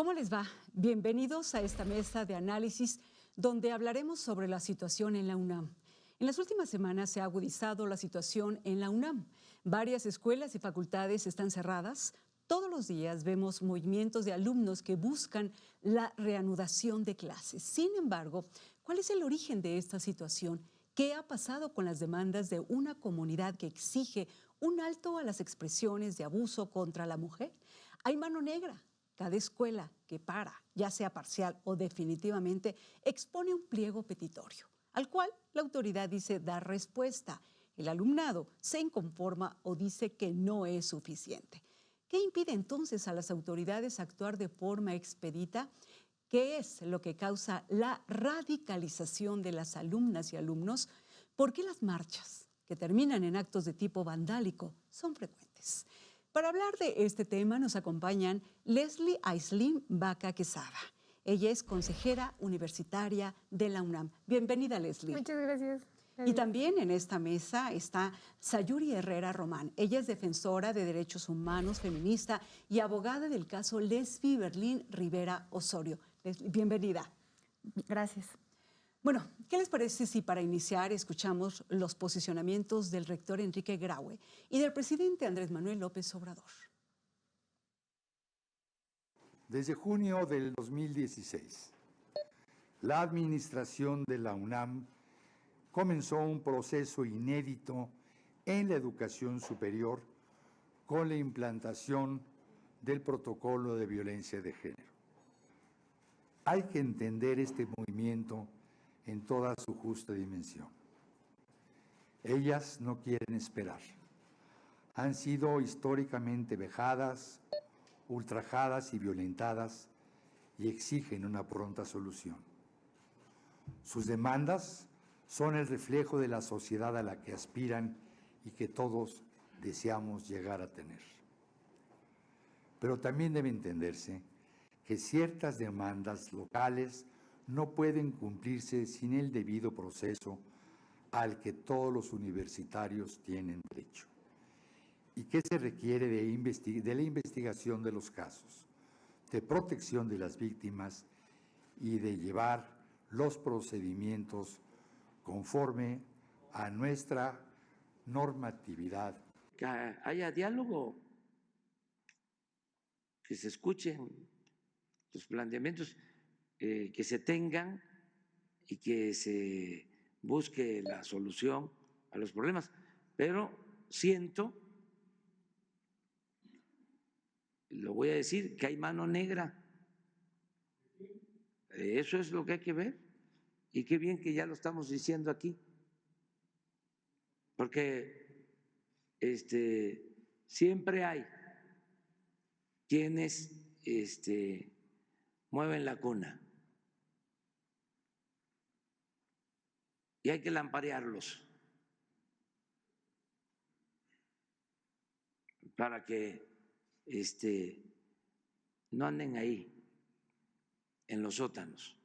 ¿Cómo les va? Bienvenidos a esta mesa de análisis donde hablaremos sobre la situación en la UNAM. En las últimas semanas se ha agudizado la situación en la UNAM. Varias escuelas y facultades están cerradas. Todos los días vemos movimientos de alumnos que buscan la reanudación de clases. Sin embargo, ¿cuál es el origen de esta situación? ¿Qué ha pasado con las demandas de una comunidad que exige un alto a las expresiones de abuso contra la mujer? ¿Hay mano negra? Cada escuela que para, ya sea parcial o definitivamente, expone un pliego petitorio, al cual la autoridad dice dar respuesta. El alumnado se inconforma o dice que no es suficiente. ¿Qué impide entonces a las autoridades actuar de forma expedita? ¿Qué es lo que causa la radicalización de las alumnas y alumnos? ¿Por qué las marchas, que terminan en actos de tipo vandálico, son frecuentes? Para hablar de este tema nos acompañan Leslie Aislinn Baca Quesada. Ella es consejera universitaria de la UNAM. Bienvenida, Leslie. Muchas gracias. Y también en esta mesa está Sayuri Herrera Román. Ella es defensora de derechos humanos, feminista y abogada del caso Lesbi Berlín Rivera Osorio. Leslie, bienvenida. Gracias. Bueno, ¿qué les parece si para iniciar escuchamos los posicionamientos del rector Enrique Graue y del presidente Andrés Manuel López Obrador? Desde junio del 2016, la administración de la UNAM comenzó un proceso inédito en la educación superior con la implantación del protocolo de violencia de género. Hay que entender este movimiento en toda su justa dimensión. Ellas no quieren esperar. Han sido históricamente vejadas, ultrajadas y violentadas y exigen una pronta solución. Sus demandas son el reflejo de la sociedad a la que aspiran y que todos deseamos llegar a tener. Pero también debe entenderse que ciertas demandas locales no pueden cumplirse sin el debido proceso al que todos los universitarios tienen derecho y que se requiere de la investigación de los casos, de protección de las víctimas y de llevar los procedimientos conforme a nuestra normatividad. Que haya diálogo, que se escuchen los planteamientos que se tengan y que se busque la solución a los problemas. Pero siento, lo voy a decir, que hay mano negra. Eso es lo que hay que ver. Y qué bien que ya lo estamos diciendo aquí. Porque siempre hay quienes mueven la cuna. Y hay que lamparearlos para que no anden ahí en los sótanos.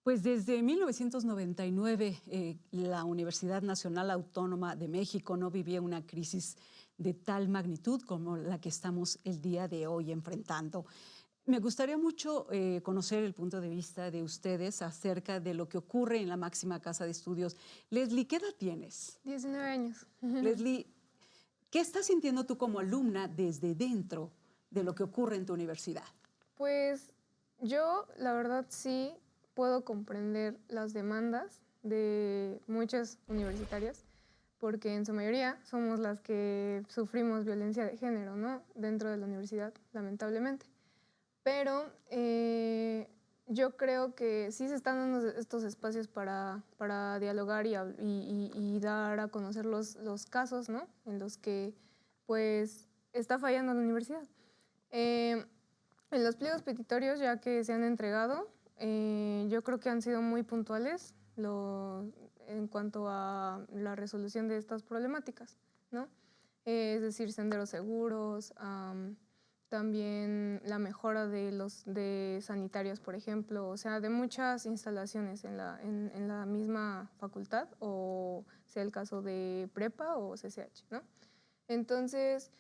Pues desde 1999 la Universidad Nacional Autónoma de México no vivía una crisis de tal magnitud como la que estamos el día de hoy enfrentando. Me gustaría mucho conocer el punto de vista de ustedes acerca de lo que ocurre en la máxima casa de estudios. Leslie, ¿qué edad tienes? 19 años. Leslie, ¿qué estás sintiendo tú como alumna desde dentro de lo que ocurre en tu universidad? Pues yo, la verdad, sí puedo comprender las demandas de muchas universitarias, porque en su mayoría somos las que sufrimos violencia de género, ¿no? Dentro de la universidad, lamentablemente. Pero yo creo que sí se están dando estos espacios para dialogar y dar a conocer los casos, ¿no? En los que pues está fallando la universidad. En los pliegos petitorios, ya que se han entregado, yo creo que han sido muy puntuales en cuanto a la resolución de estas problemáticas, ¿no? Es decir, senderos seguros, también la mejora de sanitarios, por ejemplo, o sea, de muchas instalaciones en la misma facultad, o sea el caso de prepa o CCH, ¿no? Entonces,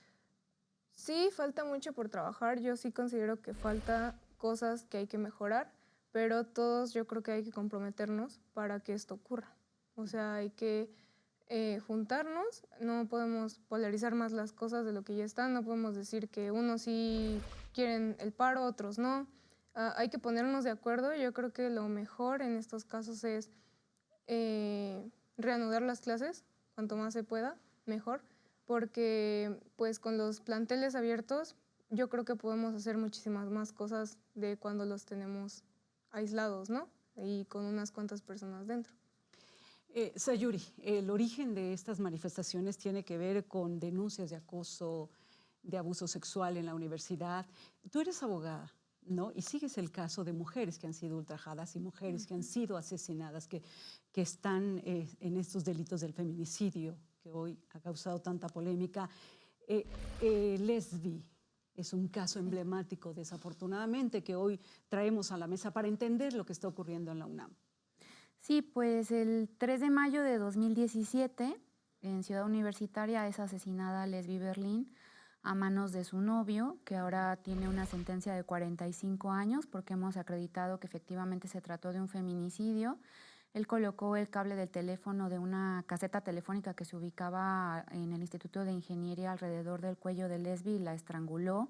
Sí, falta mucho por trabajar. Yo sí considero que falta cosas que hay que mejorar, pero todos yo creo que hay que comprometernos para que esto ocurra. O sea, hay que juntarnos, no podemos polarizar más las cosas de lo que ya están, no podemos decir que unos sí quieren el paro, otros no. Hay que ponernos de acuerdo. Yo creo que lo mejor en estos casos es reanudar las clases, cuanto más se pueda, mejor, porque pues con los planteles abiertos yo creo que podemos hacer muchísimas más cosas de cuando los tenemos aislados, ¿no? Y con unas cuantas personas dentro. Sayuri, el origen de estas manifestaciones tiene que ver con denuncias de acoso, de abuso sexual en la universidad. Tú eres abogada, ¿no? Y sigues el caso de mujeres que han sido ultrajadas y mujeres que han sido asesinadas, que están en estos delitos del feminicidio, que hoy ha causado tanta polémica. Lesbi es un caso emblemático, desafortunadamente, que hoy traemos a la mesa para entender lo que está ocurriendo en la UNAM. Sí, pues el 3 de mayo de 2017, en Ciudad Universitaria, es asesinada Lesbi Berlín a manos de su novio, que ahora tiene una sentencia de 45 años, porque hemos acreditado que efectivamente se trató de un feminicidio. Él colocó el cable del teléfono de una caseta telefónica que se ubicaba en el Instituto de Ingeniería alrededor del cuello de Lesbi y la estranguló.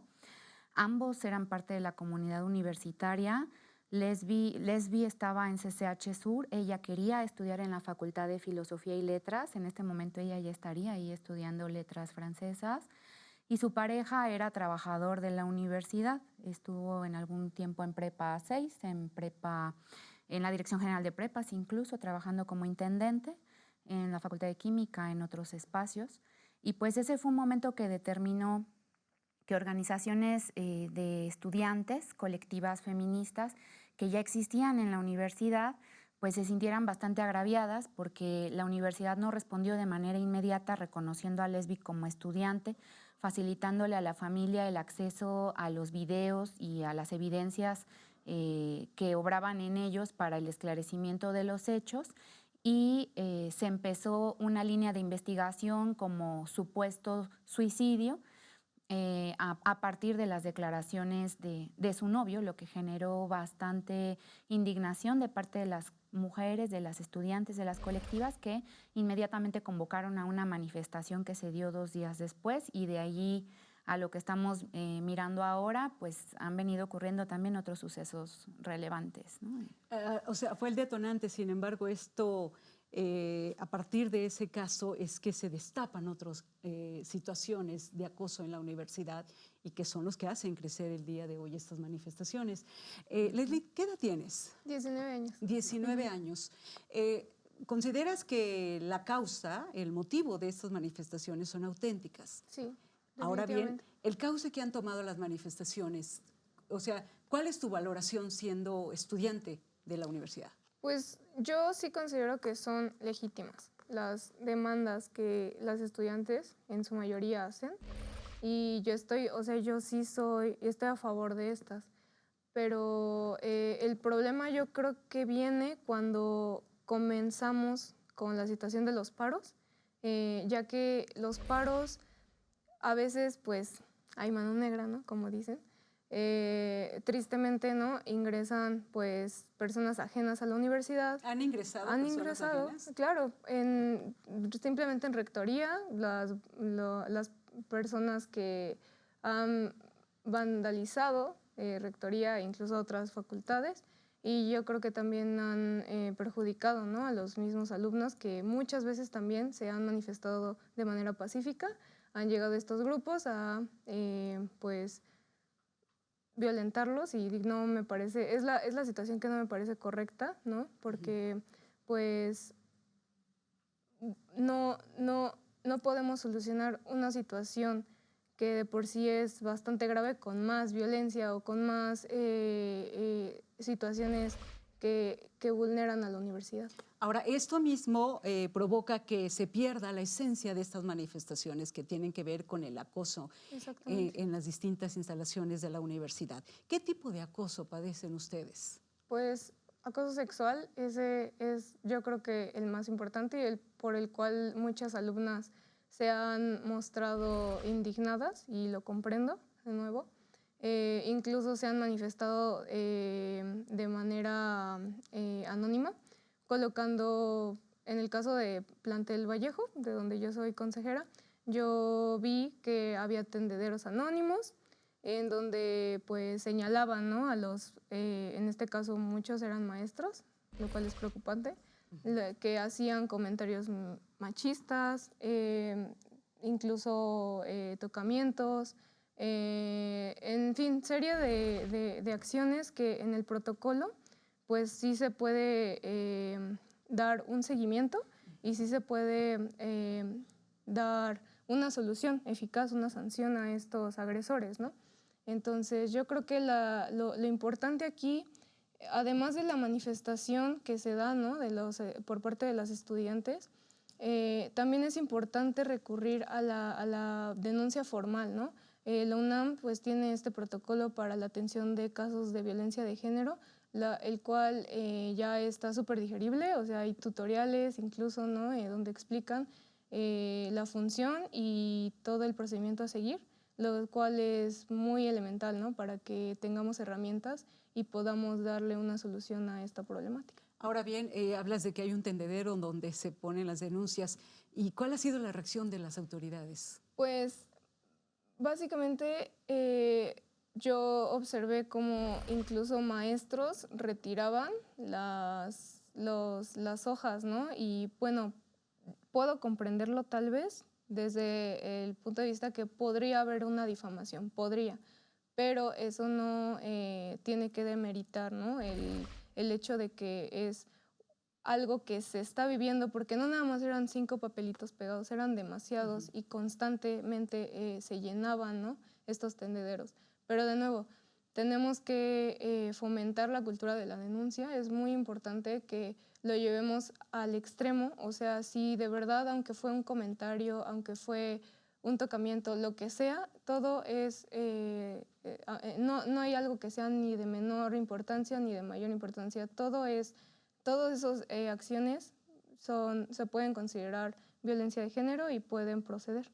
Ambos eran parte de la comunidad universitaria. Lesbi estaba en CCH Sur, ella quería estudiar en la Facultad de Filosofía y Letras, en este momento ella ya estaría ahí estudiando letras francesas, y su pareja era trabajador de la universidad, estuvo en algún tiempo en Prepa 6, en la Dirección General de Prepas incluso, trabajando como intendente en la Facultad de Química, en otros espacios, y pues ese fue un momento que determinó que organizaciones de estudiantes, colectivas feministas, que ya existían en la universidad, pues se sintieran bastante agraviadas porque la universidad no respondió de manera inmediata reconociendo a Lesbi como estudiante, facilitándole a la familia el acceso a los videos y a las evidencias que obraban en ellos para el esclarecimiento de los hechos, y se empezó una línea de investigación como supuesto suicidio, a partir de las declaraciones de su novio, lo que generó bastante indignación de parte de las mujeres, de las estudiantes, de las colectivas, que inmediatamente convocaron a una manifestación que se dio 2 días después, y de allí a lo que estamos mirando ahora, pues han venido ocurriendo también otros sucesos relevantes, ¿no? O sea, fue el detonante, sin embargo, esto, a partir de ese caso es que se destapan otras situaciones de acoso en la universidad y que son los que hacen crecer el día de hoy estas manifestaciones. Leslie, ¿qué edad tienes? 19 años. 19 años. ¿Consideras que la causa, el motivo de estas manifestaciones son auténticas? Sí. Ahora bien, el cauce que han tomado las manifestaciones, o sea, ¿cuál es tu valoración siendo estudiante de la universidad? Pues yo sí considero que son legítimas las demandas que las estudiantes en su mayoría hacen, y yo estoy a favor de estas, pero el problema yo creo que viene cuando comenzamos con la situación de los paros, ya que los paros a veces pues hay mano negra, ¿no? Como dicen. Tristemente, ¿no? Ingresan pues personas ajenas a la universidad. ¿Han ingresado? Han ingresado, claro, simplemente en rectoría, las personas que han vandalizado rectoría e incluso otras facultades, y yo creo que también han perjudicado, ¿no? A los mismos alumnos, que muchas veces también se han manifestado de manera pacífica. Han llegado estos grupos a pues violentarlos, y no me parece, es la situación que no me parece correcta, ¿no? Porque pues no podemos solucionar una situación que de por sí es bastante grave con más violencia o con más situaciones que vulneran a la universidad. Ahora, esto mismo provoca que se pierda la esencia de estas manifestaciones que tienen que ver con el acoso en las distintas instalaciones de la universidad. ¿Qué tipo de acoso padecen ustedes? Pues acoso sexual, ese es yo creo que el más importante y el por el cual muchas alumnas se han mostrado indignadas y lo comprendo de nuevo. Incluso se han manifestado de manera anónima, colocando, en el caso de Plantel Vallejo, de donde yo soy consejera, yo vi que había tendederos anónimos en donde pues señalaban, ¿no?, a los, en este caso muchos eran maestros, lo cual es preocupante, que hacían comentarios machistas, incluso tocamientos, en fin, serie de acciones que en el protocolo pues sí se puede dar un seguimiento y sí se puede dar una solución eficaz, una sanción a estos agresores, ¿no? Entonces yo creo que lo importante aquí, además de la manifestación que se da, ¿no?, por parte de las estudiantes, también es importante recurrir a la denuncia formal, ¿no? La UNAM pues tiene este protocolo para la atención de casos de violencia de género, el cual ya está súper digerible, o sea, hay tutoriales incluso, ¿no?, donde explican la función y todo el procedimiento a seguir, lo cual es muy elemental, ¿no?, para que tengamos herramientas y podamos darle una solución a esta problemática. Ahora bien, hablas de que hay un tendedero donde se ponen las denuncias. ¿Y cuál ha sido la reacción de las autoridades? Pues básicamente yo observé cómo incluso maestros retiraban las hojas, ¿no? Y bueno, puedo comprenderlo tal vez desde el punto de vista que podría haber una difamación, podría, pero eso no tiene que demeritar, ¿no?, el hecho de que es algo que se está viviendo, porque no nada más eran 5 papelitos pegados, eran demasiados y constantemente se llenaban, ¿no?, estos tendederos. Pero de nuevo, tenemos que fomentar la cultura de la denuncia. Es muy importante que lo llevemos al extremo, o sea, si de verdad, aunque fue un comentario, aunque fue un tocamiento, lo que sea, todo es, no hay algo que sea ni de menor importancia ni de mayor importancia, todas esas acciones se pueden considerar violencia de género y pueden proceder.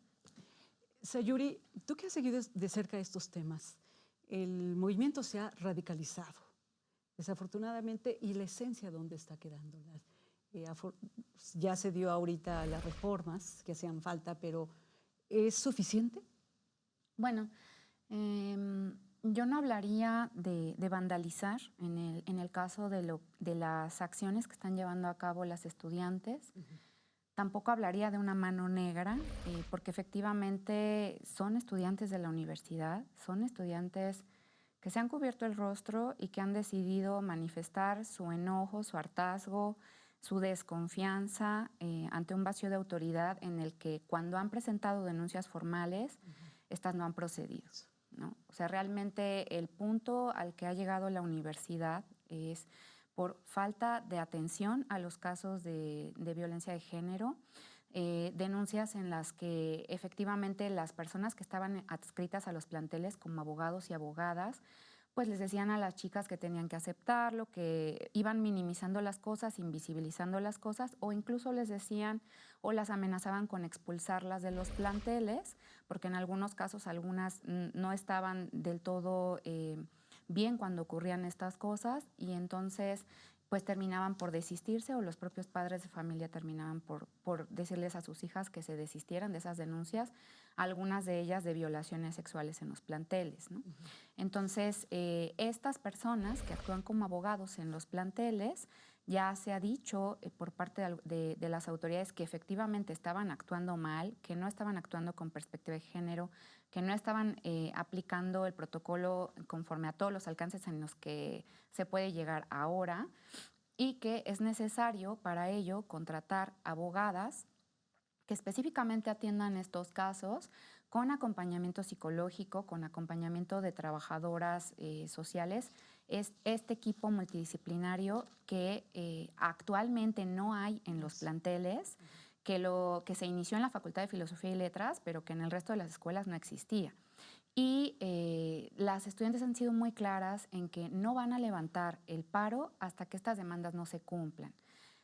Sayuri, tú que has seguido de cerca estos temas, el movimiento se ha radicalizado, desafortunadamente, y la esencia, ¿dónde está quedando? Ya se dio ahorita las reformas que hacían falta, pero ¿es suficiente? Bueno, yo no hablaría de vandalizar en el caso de las acciones que están llevando a cabo las estudiantes. Tampoco hablaría de una mano negra, porque efectivamente son estudiantes de la universidad, son estudiantes que se han cubierto el rostro y que han decidido manifestar su enojo, su hartazgo, su desconfianza ante un vacío de autoridad en el que cuando han presentado denuncias formales, estas no han procedido, ¿no? O sea, realmente el punto al que ha llegado la universidad es por falta de atención a los casos de violencia de género, denuncias en las que efectivamente las personas que estaban adscritas a los planteles como abogados y abogadas, pues les decían a las chicas que tenían que aceptarlo, que iban minimizando las cosas, invisibilizando las cosas, o incluso les decían o las amenazaban con expulsarlas de los planteles, porque en algunos casos algunas no estaban del todo bien cuando ocurrían estas cosas, y entonces pues terminaban por desistirse, o los propios padres de familia terminaban por decirles a sus hijas que se desistieran de esas denuncias, algunas de ellas de violaciones sexuales en los planteles, ¿no? Entonces, estas personas que actúan como abogados en los planteles, ya se ha dicho por parte de las autoridades que efectivamente estaban actuando mal, que no estaban actuando con perspectiva de género, que no estaban aplicando el protocolo conforme a todos los alcances en los que se puede llegar ahora, y que es necesario para ello contratar abogadas que específicamente atiendan estos casos con acompañamiento psicológico, con acompañamiento de trabajadoras sociales. Es este equipo multidisciplinario que actualmente no hay en los planteles, que se inició en la Facultad de Filosofía y Letras, pero que en el resto de las escuelas no existía. Y las estudiantes han sido muy claras en que no van a levantar el paro hasta que estas demandas no se cumplan.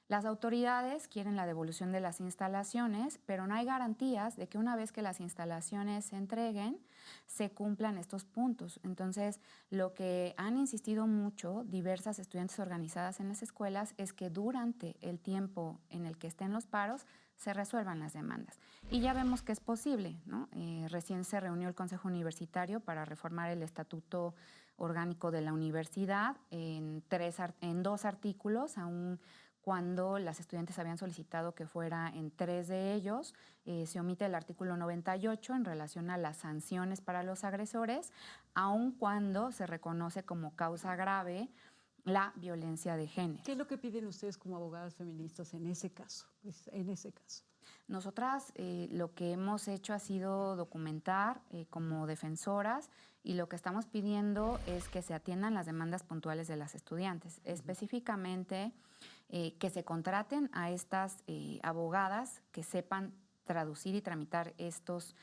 Las autoridades quieren la devolución de las instalaciones, pero no hay garantías de que una vez que las instalaciones se entreguen, se cumplan estos puntos. Entonces, lo que han insistido mucho diversas estudiantes organizadas en las escuelas es que durante el tiempo en el que estén los paros, se resuelvan las demandas. Y ya vemos que es posible, ¿no? Recién se reunió el Consejo Universitario para reformar el estatuto orgánico de la universidad en 2 artículos, aún cuando las estudiantes habían solicitado que fuera en 3 de ellos. Se omite el artículo 98 en relación a las sanciones para los agresores, aun cuando se reconoce como causa grave la violencia de género. ¿Qué es lo que piden ustedes como abogadas feministas en ese caso? Nosotras lo que hemos hecho ha sido documentar como defensoras, y lo que estamos pidiendo es que se atiendan las demandas puntuales de las estudiantes, específicamente que se contraten a estas abogadas que sepan traducir y tramitar estas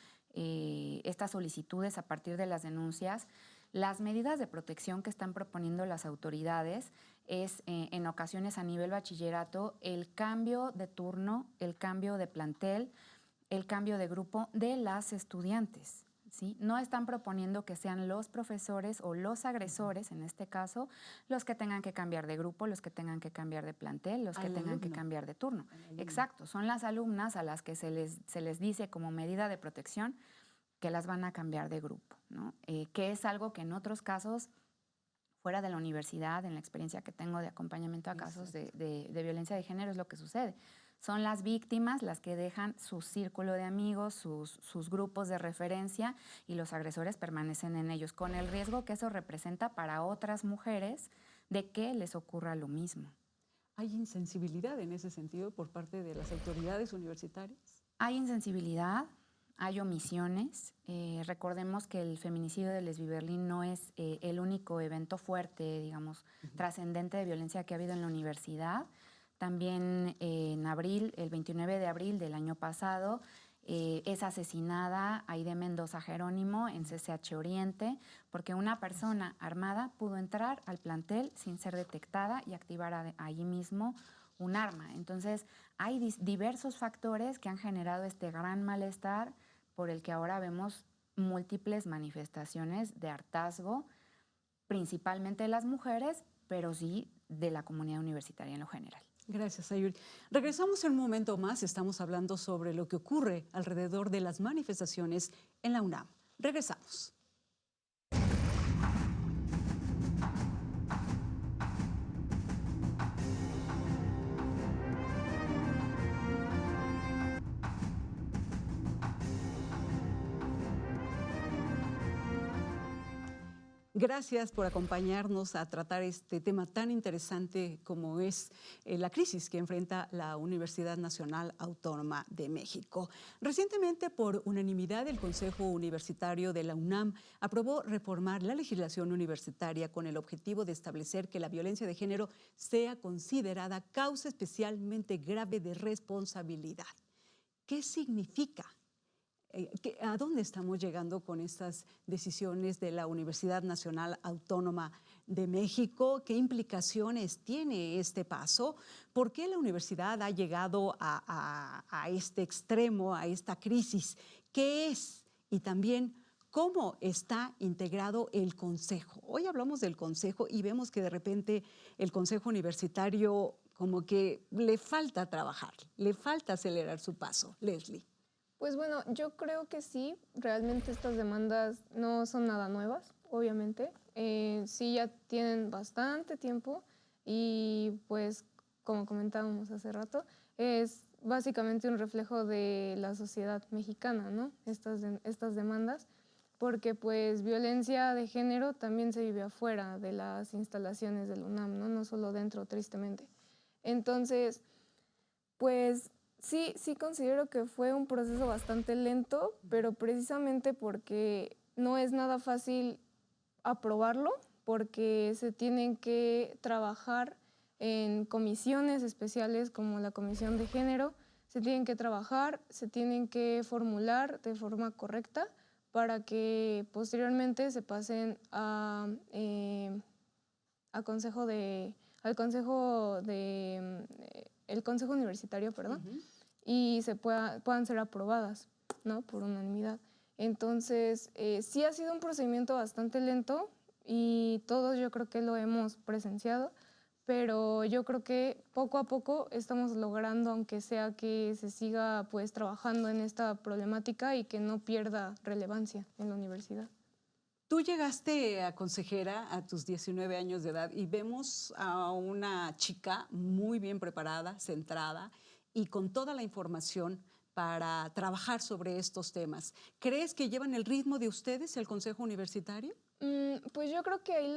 solicitudes a partir de las denuncias. Las medidas de protección que están proponiendo las autoridades es, en ocasiones a nivel bachillerato, el cambio de turno, el cambio de plantel, el cambio de grupo de las estudiantes, ¿sí? No están proponiendo que sean los profesores o los agresores, en este caso, los que tengan que cambiar de grupo, los que tengan que cambiar de plantel, los que tengan que cambiar de turno. Exacto, son las alumnas a las que se les dice como medida de protección que las van a cambiar de grupo, ¿no? Que es algo que en otros casos, fuera de la universidad, en la experiencia que tengo de acompañamiento a casos de violencia de género, es lo que sucede. Son las víctimas las que dejan su círculo de amigos, sus grupos de referencia, y los agresores permanecen en ellos, con el riesgo que eso representa para otras mujeres de que les ocurra lo mismo. ¿Hay insensibilidad en ese sentido por parte de las autoridades universitarias? Hay insensibilidad. Hay omisiones. Recordemos que el feminicidio de Lesbi Berlín no es el único evento fuerte, digamos, trascendente de violencia que ha habido en la universidad. También en abril, el 29 de abril del año pasado, es asesinada Aide Mendoza Jerónimo en CCH Oriente, porque una persona armada pudo entrar al plantel sin ser detectada y activar allí mismo un arma. Entonces, hay diversos factores que han generado este gran malestar, por el que ahora vemos múltiples manifestaciones de hartazgo, principalmente de las mujeres, pero sí de la comunidad universitaria en lo general. Gracias, Sayuri. Regresamos en un momento más. Estamos hablando sobre lo que ocurre alrededor de las manifestaciones en la UNAM. Regresamos. Gracias por acompañarnos a tratar este tema tan interesante como es la crisis que enfrenta la Universidad Nacional Autónoma de México. Recientemente, por unanimidad, el Consejo Universitario de la UNAM aprobó reformar la legislación universitaria con el objetivo de establecer que la violencia de género sea considerada causa especialmente grave de responsabilidad. ¿Qué significa? ¿A dónde estamos llegando con estas decisiones de la Universidad Nacional Autónoma de México? ¿Qué implicaciones tiene este paso? ¿Por qué la universidad ha llegado a este extremo, a esta crisis? ¿Qué es? Y también, ¿cómo está integrado el Consejo? Hoy hablamos del Consejo y vemos que de repente el Consejo Universitario como que le falta trabajar, le falta acelerar su paso. Leslie. Pues bueno, yo creo que sí, realmente estas demandas no son nada nuevas, obviamente. Sí, ya tienen bastante tiempo y pues, como comentábamos hace rato, es básicamente un reflejo de la sociedad mexicana, ¿no? Estas demandas, porque pues violencia de género también se vive afuera de las instalaciones del UNAM, ¿no? No solo dentro, tristemente. Entonces, pues sí considero que fue un proceso bastante lento, pero precisamente porque no es nada fácil aprobarlo, porque se tienen que trabajar en comisiones especiales como la Comisión de Género, se tienen que trabajar, se tienen que formular de forma correcta para que posteriormente se pasen al Consejo de el Consejo Universitario, perdón, y puedan ser aprobadas, ¿no? Por unanimidad. Entonces, sí ha sido un procedimiento bastante lento y todos yo creo que lo hemos presenciado, pero yo creo que poco a poco estamos logrando, aunque sea que se siga pues trabajando en esta problemática y que no pierda relevancia en la universidad. Tú llegaste a consejera a tus 19 años de edad y vemos a una chica muy bien preparada, centrada y con toda la información para trabajar sobre estos temas. ¿Crees que llevan el ritmo de ustedes, el Consejo Universitario? Pues yo creo que ahí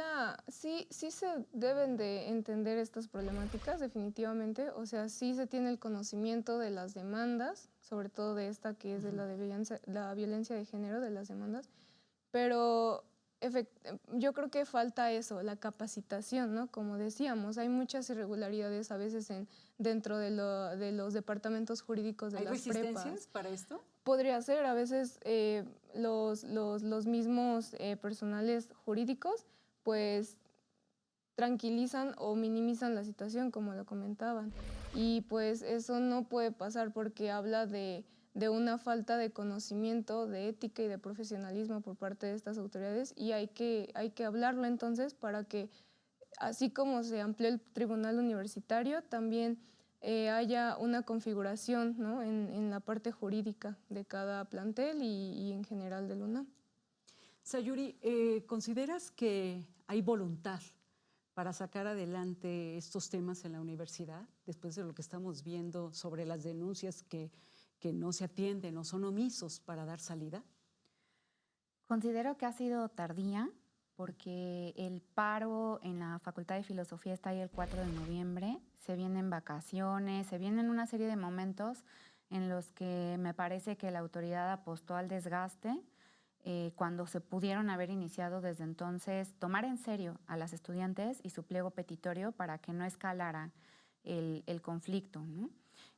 sí se deben de entender estas problemáticas, definitivamente. O sea, sí se tiene el conocimiento de las demandas, sobre todo de esta que es de la violencia de género, de las demandas, pero yo creo que falta eso, la capacitación, ¿no? Como decíamos, hay muchas irregularidades a veces dentro de los departamentos jurídicos de las prepas. ¿Hay resistencias para esto? Podría ser, a veces los mismos personales jurídicos pues tranquilizan o minimizan la situación, como lo comentaban. Y pues eso no puede pasar porque habla de una falta de conocimiento, de ética y de profesionalismo por parte de estas autoridades y hay que hablarlo entonces para que, así como se amplió el tribunal universitario, también haya una configuración, ¿no? en la parte jurídica de cada plantel y en general del UNAM. Sayuri, ¿consideras que hay voluntad para sacar adelante estos temas en la universidad, después de lo que estamos viendo sobre las denuncias que no se atienden o son omisos para dar salida? Considero que ha sido tardía porque el paro en la Facultad de Filosofía está ahí el 4 de noviembre, se vienen vacaciones, se vienen una serie de momentos en los que me parece que la autoridad apostó al desgaste cuando se pudieron haber iniciado desde entonces, tomar en serio a las estudiantes y su pliego petitorio para que no escalara el conflicto, ¿no?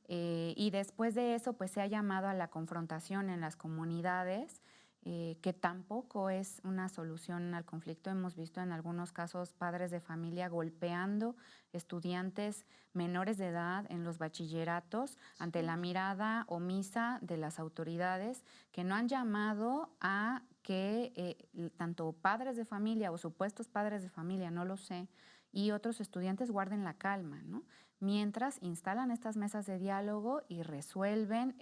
Y después de eso, pues se ha llamado a la confrontación en las comunidades, que tampoco es una solución al conflicto. Hemos visto en algunos casos padres de familia golpeando estudiantes menores de edad en los bachilleratos ante la mirada omisa de las autoridades que no han llamado a que tanto padres de familia o supuestos padres de familia, no lo sé, y otros estudiantes guarden la calma, ¿no? Mientras instalan estas mesas de diálogo y resuelven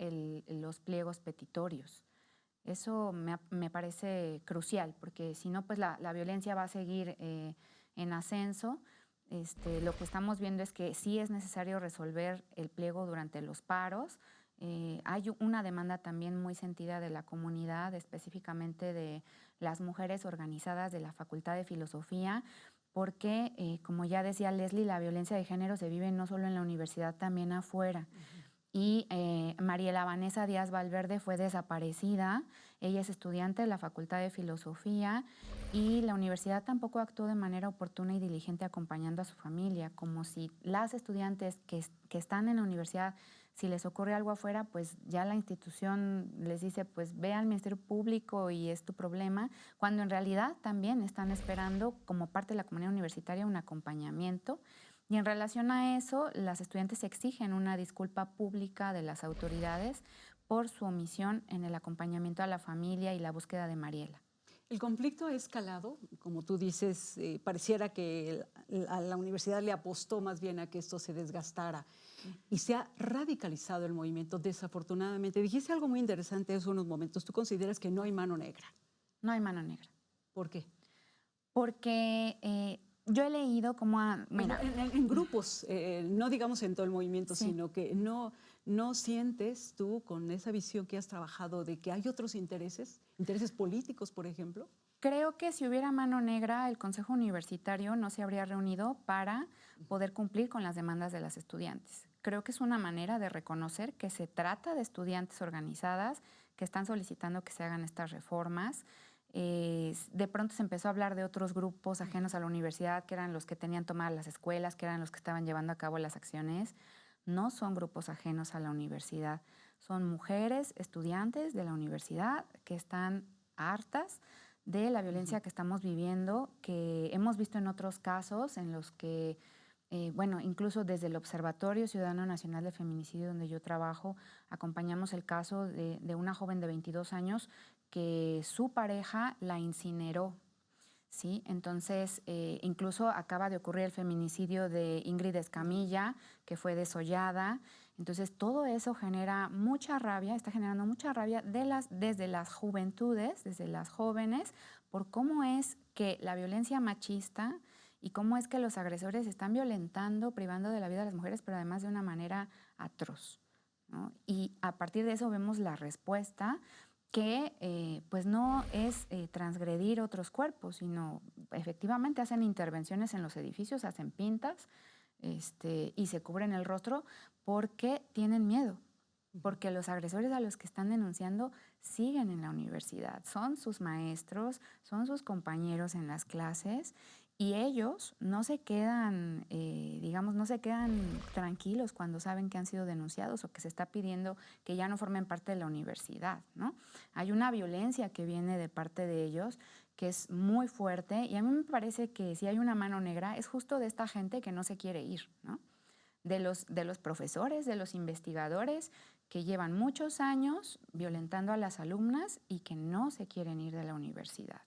los pliegos petitorios. Eso me parece crucial, porque si no, pues la violencia va a seguir en ascenso. Lo que estamos viendo es que sí es necesario resolver el pliego durante los paros. Hay una demanda también muy sentida de la comunidad, específicamente de las mujeres organizadas de la Facultad de Filosofía, porque, como ya decía Leslie, la violencia de género se vive no solo en la universidad, también afuera. Y Mariela Vanessa Díaz Valverde fue desaparecida. Ella es estudiante de la Facultad de Filosofía y la universidad tampoco actuó de manera oportuna y diligente acompañando a su familia, como si las estudiantes que están en la universidad, si les ocurre algo afuera, pues ya la institución les dice, pues ve al Ministerio Público y es tu problema, cuando en realidad también están esperando como parte de la comunidad universitaria un acompañamiento. Y en relación a eso, las estudiantes exigen una disculpa pública de las autoridades por su omisión en el acompañamiento a la familia y la búsqueda de Mariela. El conflicto ha escalado, como tú dices, pareciera que a la universidad le apostó más bien a que esto se desgastara y se ha radicalizado el movimiento, desafortunadamente. Dijiste algo muy interesante hace unos momentos, tú consideras que no hay mano negra. No hay mano negra. ¿Por qué? Porque yo he leído como mira, en grupos, no digamos en todo el movimiento, sí, sino que no sientes tú con esa visión que has trabajado de que hay otros intereses políticos, por ejemplo. Creo que si hubiera mano negra, el Consejo Universitario no se habría reunido para poder cumplir con las demandas de las estudiantes. Creo que es una manera de reconocer que se trata de estudiantes organizadas que están solicitando que se hagan estas reformas. De pronto se empezó a hablar de otros grupos ajenos a la universidad, que eran los que tenían tomadas las escuelas, que eran los que estaban llevando a cabo las acciones. No son grupos ajenos a la universidad, son mujeres, estudiantes de la universidad que están hartas de la violencia que estamos viviendo, que hemos visto en otros casos en los que bueno, incluso desde el Observatorio Ciudadano Nacional de Feminicidio, donde yo trabajo, acompañamos el caso de una joven de 22 años que su pareja la incineró. ¿Sí? Entonces, incluso acaba de ocurrir el feminicidio de Ingrid Escamilla, que fue desollada. Entonces, todo eso genera mucha rabia, está generando mucha rabia desde las juventudes, desde las jóvenes, por cómo es que la violencia machista y cómo es que los agresores están violentando, privando de la vida a las mujeres, pero además de una manera atroz, ¿no? Y a partir de eso vemos la respuesta, que pues no es transgredir otros cuerpos, sino efectivamente hacen intervenciones en los edificios, hacen pintas y se cubren el rostro porque tienen miedo, porque los agresores a los que están denunciando siguen en la universidad, son sus maestros, son sus compañeros en las clases, y ellos no se quedan, digamos, no se quedan tranquilos cuando saben que han sido denunciados o que se está pidiendo que ya no formen parte de la universidad, ¿no? Hay una violencia que viene de parte de ellos que es muy fuerte, y a mí me parece que si hay una mano negra es justo de esta gente que no se quiere ir, ¿no? De los profesores, de los investigadores que llevan muchos años violentando a las alumnas y que no se quieren ir de la universidad.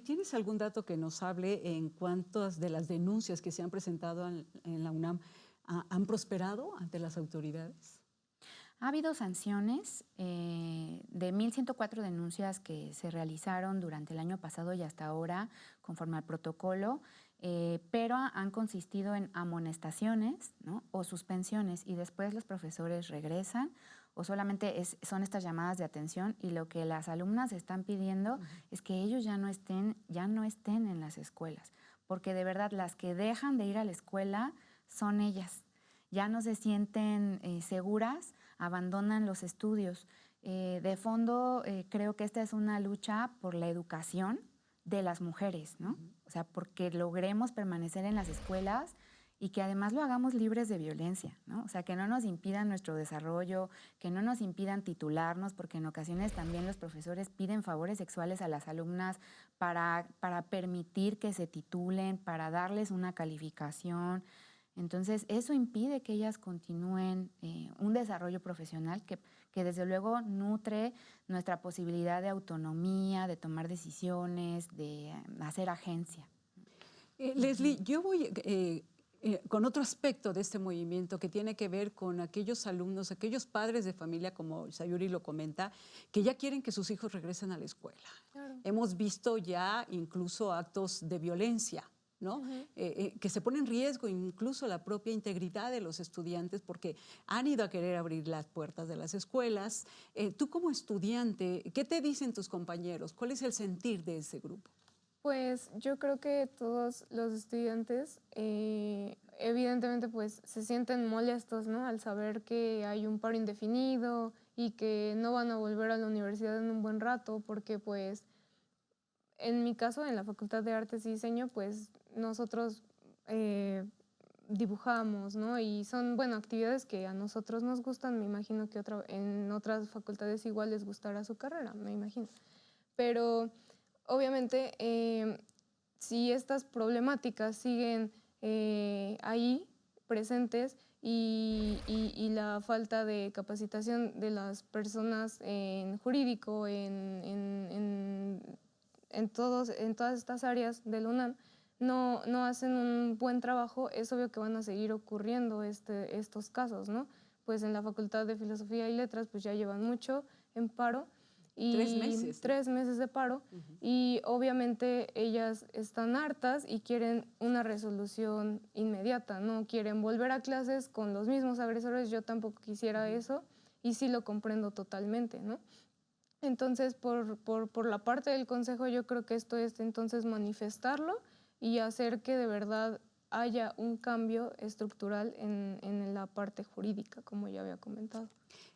¿Tienes algún dato que nos hable en cuántas de las denuncias que se han presentado en la UNAM han prosperado ante las autoridades? Ha habido sanciones de 1.104 denuncias que se realizaron durante el año pasado y hasta ahora conforme al protocolo, pero han consistido en amonestaciones, ¿no? O suspensiones, y después los profesores regresan, o solamente son estas llamadas de atención, y lo que las alumnas están pidiendo es que ellos ya no estén en las escuelas, porque de verdad las que dejan de ir a la escuela son ellas. Ya no se sienten seguras, abandonan los estudios. De fondo, creo que esta es una lucha por la educación de las mujeres, ¿no? O sea, porque logremos permanecer en las escuelas y que además lo hagamos libres de violencia, ¿no? O sea, que no nos impidan nuestro desarrollo, que no nos impidan titularnos, porque en ocasiones también los profesores piden favores sexuales a las alumnas para permitir que se titulen, para darles una calificación. Entonces, eso impide que ellas continúen un desarrollo profesional que desde luego nutre nuestra posibilidad de autonomía, de tomar decisiones, de hacer agencia. Leslie, yo voy con otro aspecto de este movimiento que tiene que ver con aquellos alumnos, aquellos padres de familia, como Sayuri lo comenta, que ya quieren que sus hijos regresen a la escuela. Claro. Hemos visto ya incluso actos de violencia, ¿no? Que se pone en riesgo incluso la propia integridad de los estudiantes porque han ido a querer abrir las puertas de las escuelas. Tú como estudiante, ¿qué te dicen tus compañeros? ¿Cuál es el sentir de ese grupo? Pues yo creo que todos los estudiantes evidentemente pues se sienten molestos, ¿no? Al saber que hay un paro indefinido y que no van a volver a la universidad en un buen rato porque pues en mi caso, en la Facultad de Artes y Diseño, pues nosotros dibujamos, ¿no? Y son, bueno, actividades que a nosotros nos gustan, me imagino que en otras facultades igual les gustará su carrera, me imagino. Pero obviamente, si estas problemáticas siguen ahí presentes y la falta de capacitación de las personas en jurídico, en todas estas áreas del UNAM no hacen un buen trabajo, es obvio que van a seguir ocurriendo estos casos, ¿no? Pues en la Facultad de Filosofía y Letras pues ya llevan mucho en paro. Y 3 meses. 3 meses de paro. Y obviamente ellas están hartas y quieren una resolución inmediata, no quieren volver a clases con los mismos agresores. Yo tampoco quisiera eso y sí lo comprendo totalmente, ¿no? Entonces, por la parte del consejo, yo creo que esto es entonces manifestarlo y hacer que de verdad haya un cambio estructural en la parte jurídica, como ya había comentado.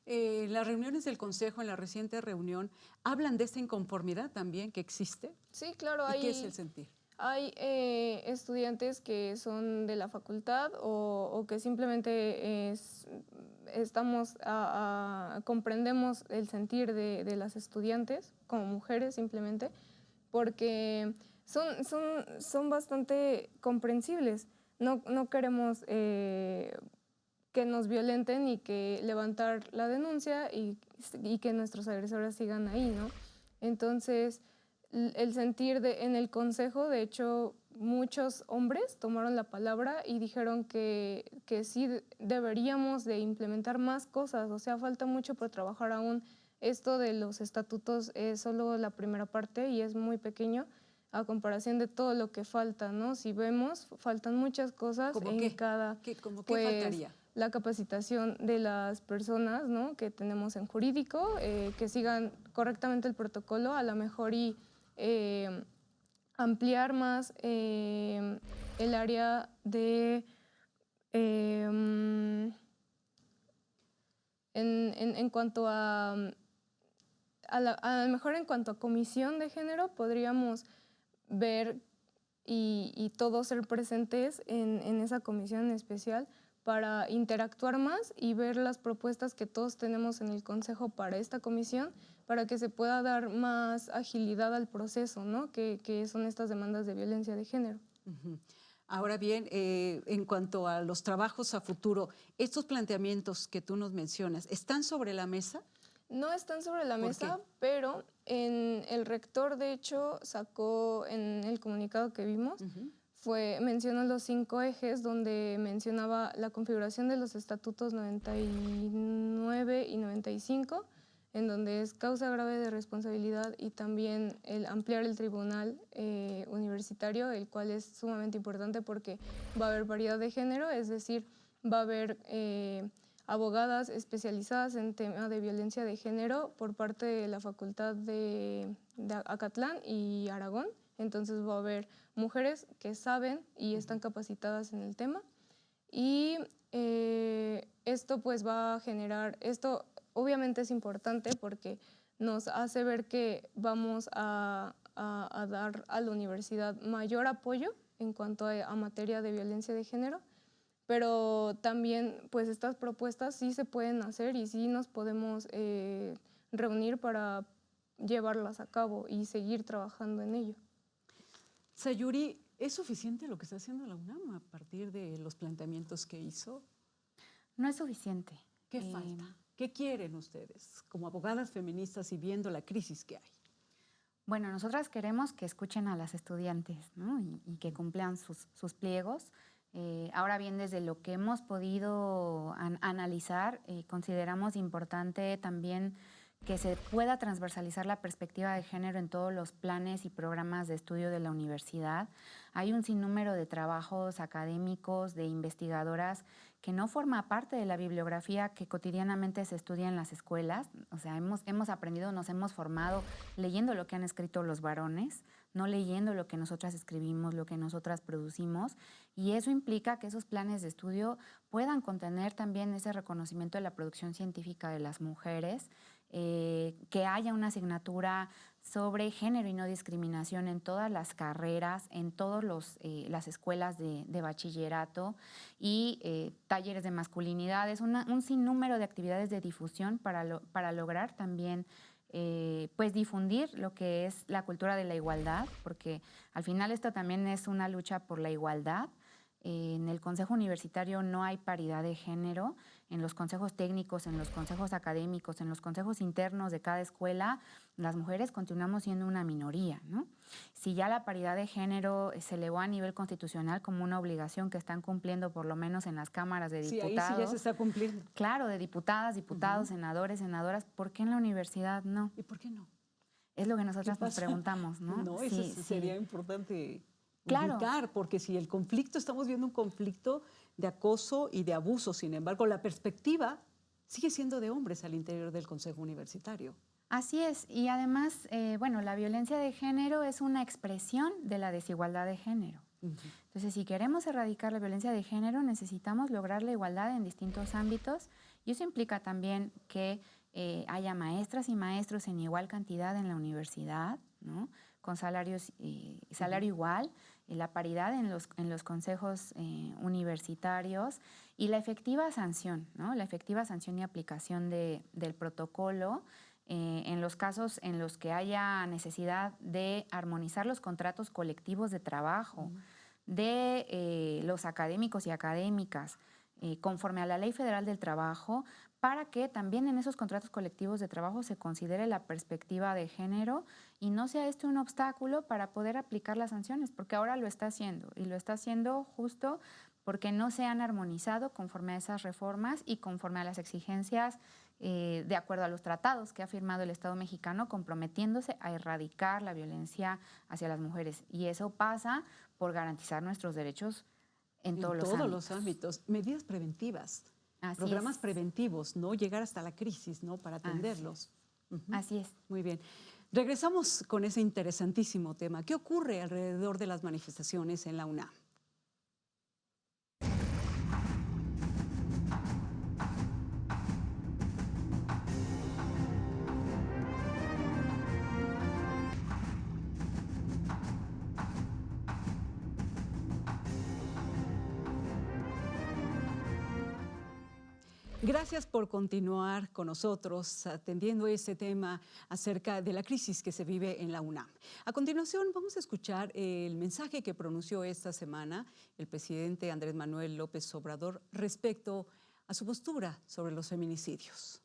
Las reuniones del consejo, en la reciente reunión, ¿hablan de esta inconformidad también que existe? Sí, claro. ¿Y qué es el sentir? Hay estudiantes que son de la facultad o que simplemente comprendemos el sentir de las estudiantes como mujeres simplemente porque son bastante comprensibles no queremos que nos violenten y que levantar la denuncia y que nuestros agresores sigan ahí, ¿no? Entonces, el sentir en el consejo, de hecho, muchos hombres tomaron la palabra y dijeron que sí deberíamos de implementar más cosas, o sea, falta mucho por trabajar aún. Esto de los estatutos es solo la primera parte y es muy pequeño a comparación de todo lo que falta, ¿no? Si vemos, faltan muchas cosas ¿Cómo en qué? cada... ¿Cómo qué pues, faltaría? la capacitación de las personas, ¿no?, que tenemos en jurídico, que sigan correctamente el protocolo, a lo mejor y ampliar más el área de... en cuanto a lo mejor en cuanto a comisión de género, podríamos ver y todos ser presentes en esa comisión especial para interactuar más y ver las propuestas que todos tenemos en el Consejo para esta comisión, para que se pueda dar más agilidad al proceso, ¿no?, que son estas demandas de violencia de género. Uh-huh. Ahora bien, en cuanto a los trabajos a futuro, estos planteamientos que tú nos mencionas, ¿están sobre la mesa? No están sobre la mesa, qué? pero el rector, de hecho, sacó en el comunicado que vimos, mencionó los 5 ejes donde mencionaba la configuración de los estatutos 99 y 95, en donde es causa grave de responsabilidad y también el ampliar el tribunal universitario, el cual es sumamente importante porque va a haber paridad de género, es decir, va a haber abogadas especializadas en tema de violencia de género por parte de la Facultad de Acatlán y Aragón. Entonces va a haber mujeres que saben y están capacitadas en el tema. Y esto pues va a generar, esto obviamente es importante porque nos hace ver que vamos a dar a la universidad mayor apoyo en cuanto a materia de violencia de género, pero también pues estas propuestas sí se pueden hacer y sí nos podemos reunir para llevarlas a cabo y seguir trabajando en ello. Sayuri, ¿es suficiente lo que está haciendo la UNAM a partir de los planteamientos que hizo? No es suficiente. ¿Qué falta? ¿Qué quieren ustedes como abogadas feministas y viendo la crisis que hay? Bueno, nosotras queremos que escuchen a las estudiantes, ¿no?, y que cumplan sus pliegos. Ahora bien, desde lo que hemos podido analizar, consideramos importante también que se pueda transversalizar la perspectiva de género en todos los planes y programas de estudio de la universidad. Hay un sinnúmero de trabajos académicos, de investigadoras, que no forma parte de la bibliografía que cotidianamente se estudia en las escuelas. O sea, hemos aprendido, nos hemos formado leyendo lo que han escrito los varones, no leyendo lo que nosotras escribimos, lo que nosotras producimos, y eso implica que esos planes de estudio puedan contener también ese reconocimiento de la producción científica de las mujeres, que haya una asignatura sobre género y no discriminación en todas las carreras, en todas las escuelas de bachillerato y talleres de masculinidades, un sinnúmero de actividades de difusión para lograr también pues difundir lo que es la cultura de la igualdad, porque al final esto también es una lucha por la igualdad. En el Consejo Universitario no hay paridad de género. En los consejos técnicos, en los consejos académicos, en los consejos internos de cada escuela, las mujeres continuamos siendo una minoría, ¿no? Si ya la paridad de género se elevó a nivel constitucional como una obligación que están cumpliendo por lo menos en las cámaras de diputados. Sí, ahí sí ya se está cumpliendo. Claro, de diputadas, diputados, senadores, senadoras. ¿Por qué en la universidad no? ¿Y por qué no? Es lo que nosotras nos preguntamos, ¿no? No, eso sería importante. Claro. Ubicar, porque si el conflicto, estamos viendo un conflicto de acoso y de abuso, sin embargo, la perspectiva sigue siendo de hombres al interior del Consejo Universitario. Así es, y además, bueno, la violencia de género es una expresión de la desigualdad de género. Entonces, si queremos erradicar la violencia de género, necesitamos lograr la igualdad en distintos ámbitos, y eso implica también que haya maestras y maestros en igual cantidad en la universidad, ¿no?, con salario igual, la paridad en los consejos universitarios y la efectiva sanción, ¿no?, la efectiva sanción y aplicación del protocolo en los casos en los que haya necesidad de armonizar los contratos colectivos de trabajo, de los académicos y académicas conforme a la Ley Federal del Trabajo, para que también en esos contratos colectivos de trabajo se considere la perspectiva de género y no sea un obstáculo para poder aplicar las sanciones, porque ahora lo está haciendo, y lo está haciendo justo porque no se han armonizado conforme a esas reformas y conforme a las exigencias de acuerdo a los tratados que ha firmado el Estado mexicano, comprometiéndose a erradicar la violencia hacia las mujeres. Y eso pasa por garantizar nuestros derechos en todos los ámbitos. Medidas preventivas, Así programas es. preventivos, ¿no? Llegar hasta la crisis, ¿no? Para atenderlos. Así es. Muy bien. Regresamos con ese interesantísimo tema. ¿Qué ocurre alrededor de las manifestaciones en la UNAM? Gracias por continuar con nosotros atendiendo este tema acerca de la crisis que se vive en la UNAM. A continuación vamos a escuchar el mensaje que pronunció esta semana el presidente Andrés Manuel López Obrador respecto a su postura sobre los feminicidios.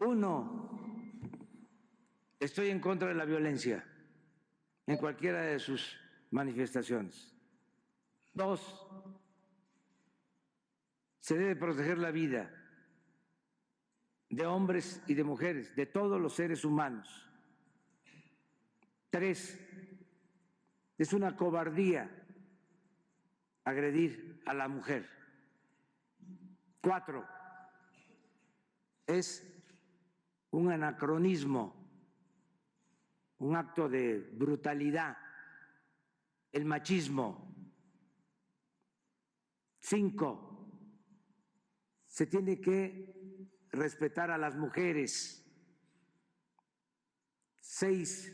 Uno, estoy en contra de la violencia en cualquiera de sus manifestaciones. Dos, se debe proteger la vida de hombres y de mujeres, de todos los seres humanos. Tres, es una cobardía agredir a la mujer. Cuatro, es un anacronismo, un acto de brutalidad, el machismo. Cinco, se tiene que respetar a las mujeres. 6,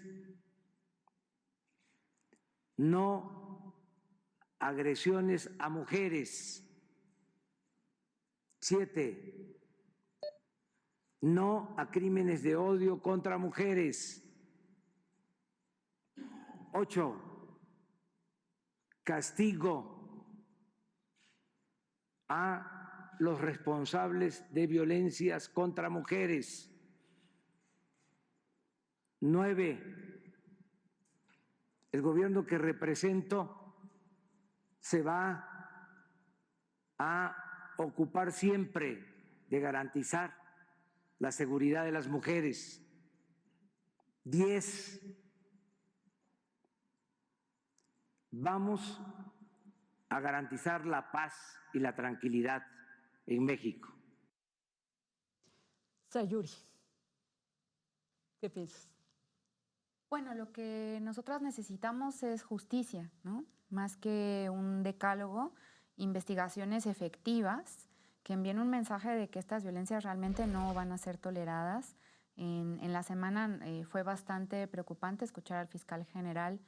no agresiones a mujeres. 7, no a crímenes de odio contra mujeres. 8, castigo a los responsables de violencias contra mujeres. 9, el gobierno que represento se va a ocupar siempre de garantizar la seguridad de las mujeres. 10, vamos a garantizar la paz y la tranquilidad en México. Sayuri, ¿qué piensas? Bueno, lo que nosotras necesitamos es justicia, ¿no? Más que un decálogo, investigaciones efectivas que envíen un mensaje de que estas violencias realmente no van a ser toleradas. En la semana fue bastante preocupante escuchar al fiscal general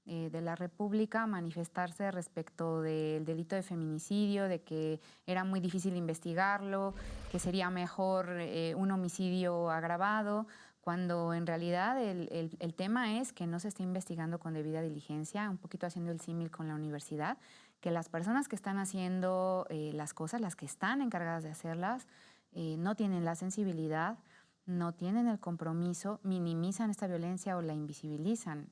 de la República manifestarse respecto del delito de feminicidio, de que era muy difícil investigarlo, que sería mejor un homicidio agravado, cuando en realidad el tema es que no se está investigando con debida diligencia, un poquito haciendo el símil con la universidad, que las personas que están haciendo las cosas, las que están encargadas de hacerlas, no tienen la sensibilidad, no tienen el compromiso, minimizan esta violencia o la invisibilizan.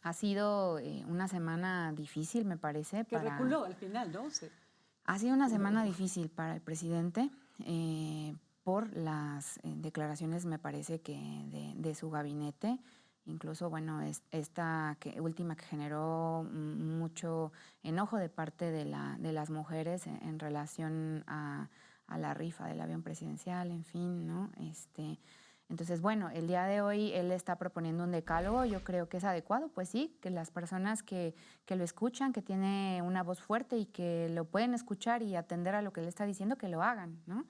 Ha sido una semana difícil, me parece. Que reculó al final, ¿no? Sí. Ha sido una semana difícil para el presidente por las declaraciones, me parece, que de su gabinete. Incluso, bueno, esta última que generó mucho enojo de parte de las mujeres en relación a la rifa del avión presidencial, en fin, ¿no? Entonces, bueno, el día de hoy él está proponiendo un decálogo, yo creo que es adecuado, pues sí, que las personas que lo escuchan, que tiene una voz fuerte y que lo pueden escuchar y atender a lo que él está diciendo, que lo hagan, ¿no?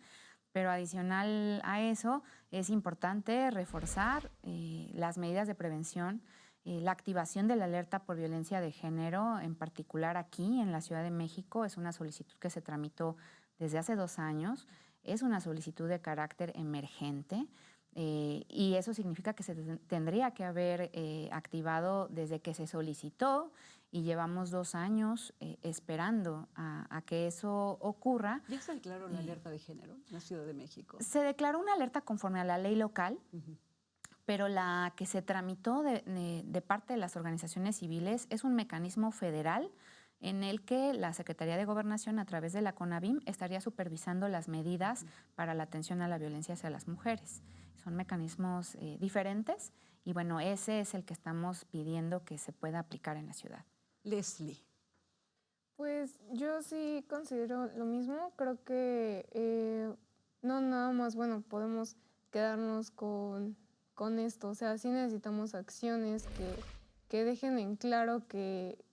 Pero adicional a eso, es importante reforzar las medidas de prevención, la activación de la alerta por violencia de género, en particular aquí en la Ciudad de México, es una solicitud que se tramitó desde hace 2 años, es una solicitud de carácter emergente. Y eso significa que se tendría que haber activado desde que se solicitó y llevamos 2 años esperando a que eso ocurra. ¿Ya se declaró la alerta de género en la Ciudad de México? Se declaró una alerta conforme a la ley local, pero la que se tramitó de parte de las organizaciones civiles es un mecanismo federal en el que la Secretaría de Gobernación, a través de la CONAVIM, estaría supervisando las medidas para la atención a la violencia hacia las mujeres. Son mecanismos diferentes y bueno, ese es el que estamos pidiendo que se pueda aplicar en la ciudad. Leslie. Pues yo sí considero lo mismo. Creo que no nada más, bueno, podemos quedarnos con esto. O sea, sí necesitamos acciones que dejen en claro que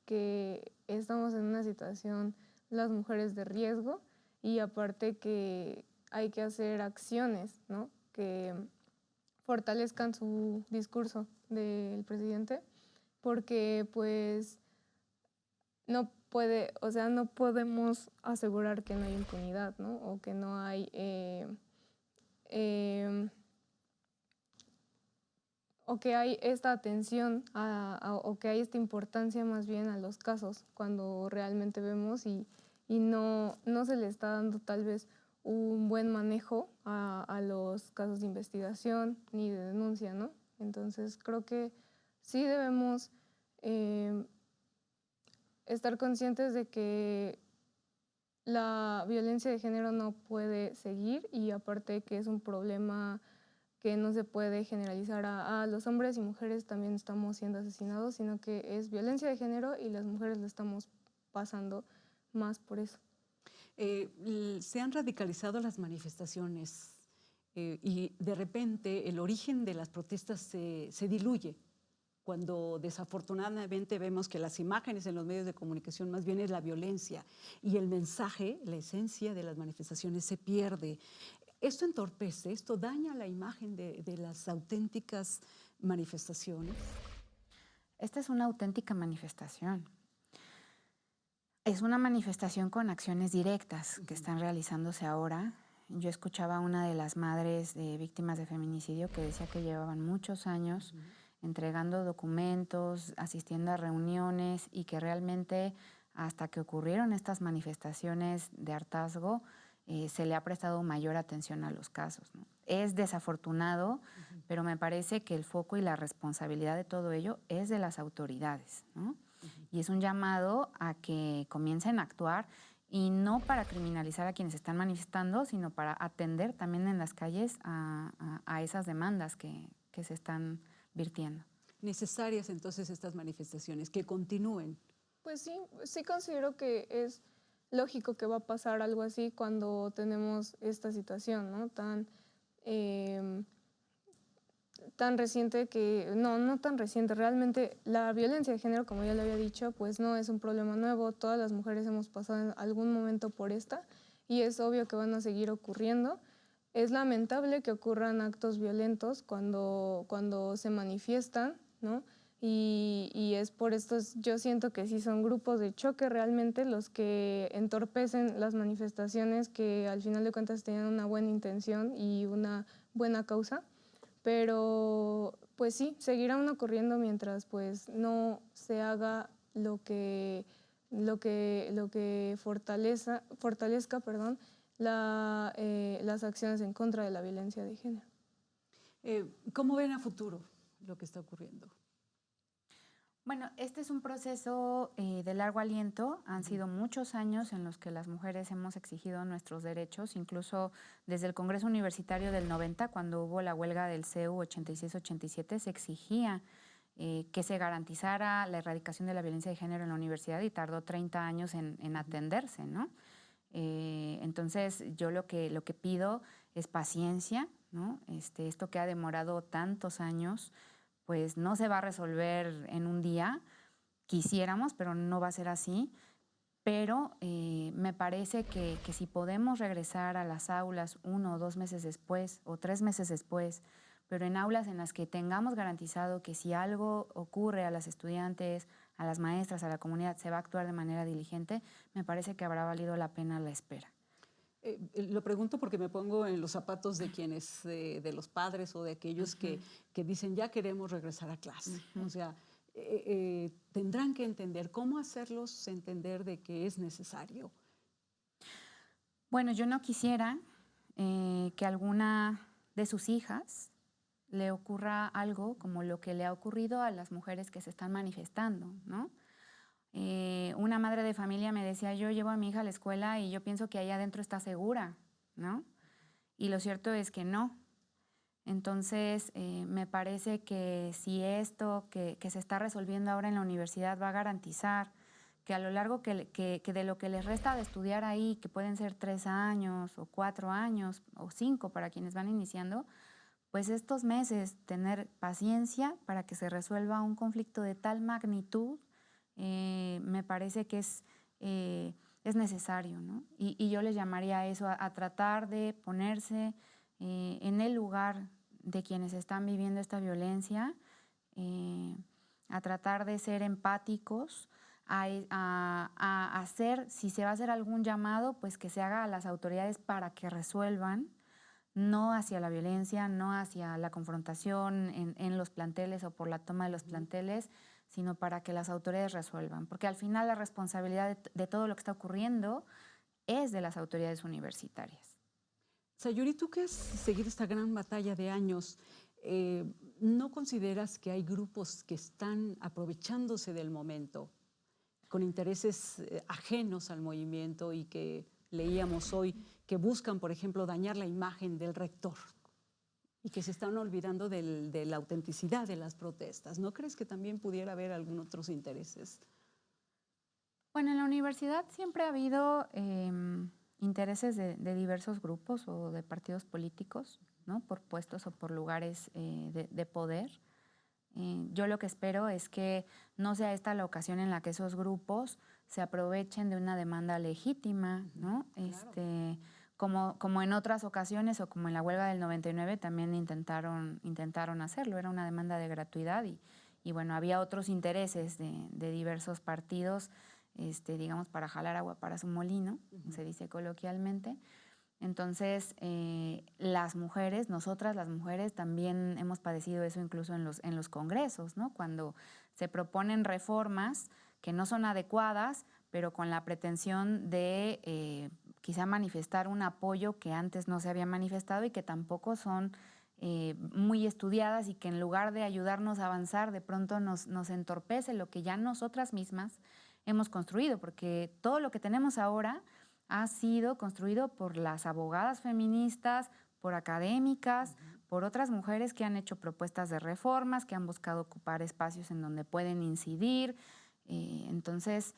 estamos en una situación, las mujeres, de riesgo, y aparte que hay que hacer acciones, ¿no?, que fortalezcan su discurso del presidente, porque pues no podemos asegurar que no hay impunidad, ¿no?, o que no hay o que hay esta atención o que hay esta importancia más bien a los casos, cuando realmente vemos y no se le está dando tal vez un buen manejo a los casos de investigación ni de denuncia, ¿no? Entonces creo que sí debemos estar conscientes de que la violencia de género no puede seguir, y aparte que es un problema que no se puede generalizar a los hombres y mujeres también estamos siendo asesinados, sino que es violencia de género y las mujeres lo estamos pasando más por eso. Se han radicalizado las manifestaciones y de repente el origen de las protestas se diluye, cuando desafortunadamente vemos que las imágenes en los medios de comunicación más bien es la violencia y el mensaje, la esencia de las manifestaciones se pierde. ¿Esto entorpece, esto daña la imagen de las auténticas manifestaciones? Esta es una auténtica manifestación. Es una manifestación con acciones directas que están realizándose ahora. Yo escuchaba a una de las madres de víctimas de feminicidio que decía que llevaban muchos años entregando documentos, asistiendo a reuniones, y que realmente hasta que ocurrieron estas manifestaciones de hartazgo se le ha prestado mayor atención a los casos, ¿no? Es desafortunado, pero me parece que el foco y la responsabilidad de todo ello es de las autoridades, ¿no? Y es un llamado a que comiencen a actuar, y no para criminalizar a quienes están manifestando, sino para atender también en las calles a esas demandas que se están virtiendo. ¿Necesarias entonces estas manifestaciones que continúen? Pues sí considero que es lógico que va a pasar algo así cuando tenemos esta situación, ¿no?, tan reciente, que no tan reciente. Realmente la violencia de género, como ya le había dicho, pues no es un problema nuevo. Todas las mujeres hemos pasado en algún momento por esta, y es obvio que van a seguir ocurriendo. Es lamentable que ocurran actos violentos cuando se manifiestan, ¿no? Y es por esto, yo siento que sí son grupos de choque realmente los que entorpecen las manifestaciones, que al final de cuentas tenían una buena intención y una buena causa, pero pues sí, seguirán ocurriendo mientras pues no se haga lo que fortalezca, perdón, las acciones en contra de la violencia de género. ¿Cómo ven a futuro lo que está ocurriendo? Bueno, este es un proceso de largo aliento. Han sido muchos años en los que las mujeres hemos exigido nuestros derechos, incluso desde el Congreso Universitario del 90, cuando hubo la huelga del CEU 86-87, se exigía que se garantizara la erradicación de la violencia de género en la universidad, y tardó 30 años en atenderse, ¿no? Entonces, yo lo que pido es paciencia, ¿no? Esto que ha demorado tantos años, pues no se va a resolver en un día. Quisiéramos, pero no va a ser así. Pero me parece que si podemos regresar a las aulas 1 o 2 meses después, o 3 meses después, pero en aulas en las que tengamos garantizado que si algo ocurre a las estudiantes, a las maestras, a la comunidad, se va a actuar de manera diligente, me parece que habrá valido la pena la espera. Lo pregunto porque me pongo en los zapatos de quienes, de los padres o de aquellos que dicen ya queremos regresar a clase. O sea, tendrán que entender cómo hacerlos entender de que es necesario. Bueno, yo no quisiera que alguna de sus hijas le ocurra algo como lo que le ha ocurrido a las mujeres que se están manifestando, ¿no? Una madre de familia me decía, yo llevo a mi hija a la escuela y yo pienso que ahí adentro está segura, ¿no? Y lo cierto es que no. Entonces, me parece que si esto que se está resolviendo ahora en la universidad va a garantizar que a lo largo que de lo que les resta de estudiar ahí, que pueden ser 3 años o 4 años o 5 para quienes van iniciando, pues estos meses tener paciencia para que se resuelva un conflicto de tal magnitud, me parece que es necesario, ¿no? Y yo les llamaría a eso, a tratar de ponerse en el lugar de quienes están viviendo esta violencia, a tratar de ser empáticos, a hacer, si se va a hacer algún llamado, pues que se haga a las autoridades para que resuelvan, no hacia la violencia, no hacia la confrontación en los planteles o por la toma de los planteles, sino para que las autoridades resuelvan. Porque al final la responsabilidad de todo lo que está ocurriendo es de las autoridades universitarias. Sayuri, tú que has seguido esta gran batalla de años, ¿no consideras que hay grupos que están aprovechándose del momento con intereses ajenos al movimiento y que leíamos hoy que buscan, por ejemplo, dañar la imagen del rector y que se están olvidando de la autenticidad de las protestas? ¿No crees que también pudiera haber algunos otros intereses? Bueno, en la universidad siempre ha habido intereses de diversos grupos o de partidos políticos, ¿no? Por puestos o por lugares de poder. Yo lo que espero es que no sea esta la ocasión en la que esos grupos se aprovechen de una demanda legítima, ¿no? Claro. Como en otras ocasiones o como en la huelga del 99 también intentaron hacerlo. Era una demanda de gratuidad y bueno, había otros intereses de diversos partidos, digamos, para jalar agua para su molino, se dice coloquialmente. Entonces, las mujeres, nosotras las mujeres también hemos padecido eso incluso en los congresos, ¿no? Cuando se proponen reformas que no son adecuadas, pero con la pretensión de quizá manifestar un apoyo que antes no se había manifestado y que tampoco son muy estudiadas y que en lugar de ayudarnos a avanzar, de pronto nos entorpece lo que ya nosotras mismas hemos construido, porque todo lo que tenemos ahora ha sido construido por las abogadas feministas, por académicas, por otras mujeres que han hecho propuestas de reformas, que han buscado ocupar espacios en donde pueden incidir. Entonces,